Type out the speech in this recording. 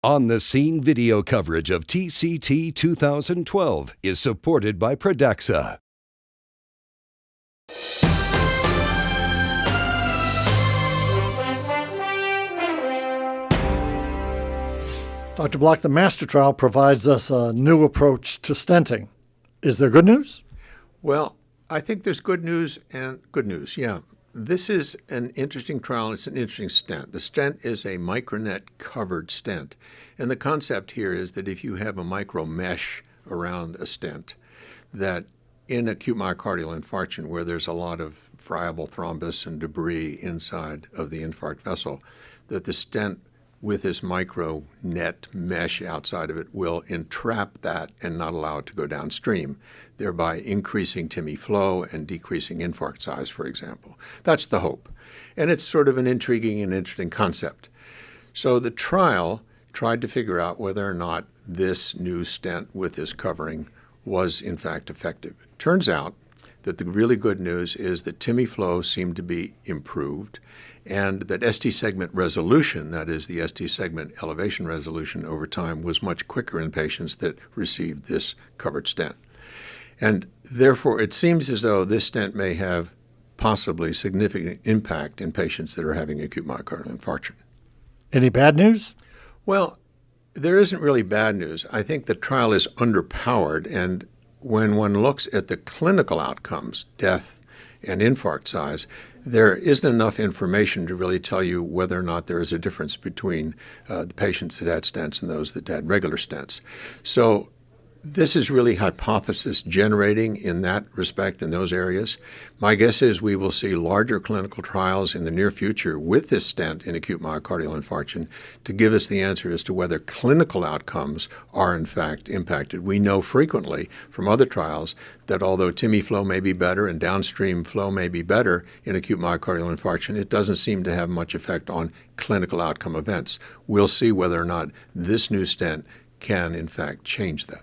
On-the-scene video coverage of TCT 2012 is supported by Pradaxa. Dr. Block, the master trial provides us a new approach to stenting. Is there good news? Well, I think there's good news and good news, yeah. This is an interesting trial. It's an interesting stent. The stent is a Micronet covered stent. And the concept here is that if you have a micro mesh around a stent, that in acute myocardial infarction, where there's a lot of friable thrombus and debris inside of the infarct vessel, that the stent with this micro net mesh outside of it will entrap that and not allow it to go downstream, thereby increasing TIMI flow and decreasing infarct size, for example. That's the hope. And it's sort of an intriguing and interesting concept. So the trial tried to figure out whether or not this new stent with this covering was in fact effective. Turns out that the really good news is that TIMI flow seemed to be improved, and that ST segment resolution, that is the ST segment elevation resolution over time, was much quicker in patients that received this covered stent. And therefore, it seems as though this stent may have possibly significant impact in patients that are having acute myocardial infarction. Any bad news? Well, there isn't really bad news. I think the trial is underpowered, and when one looks at the clinical outcomes, death and infarct size, there isn't enough information to really tell you whether or not there is a difference between the patients that had stents and those that had regular stents. So this is really hypothesis generating in that respect in those areas. My guess is we will see larger clinical trials in the near future with this stent in acute myocardial infarction to give us the answer as to whether clinical outcomes are in fact impacted. We know frequently from other trials that although TIMI flow may be better and downstream flow may be better in acute myocardial infarction, it doesn't seem to have much effect on clinical outcome events. We'll see whether or not this new stent can in fact change that.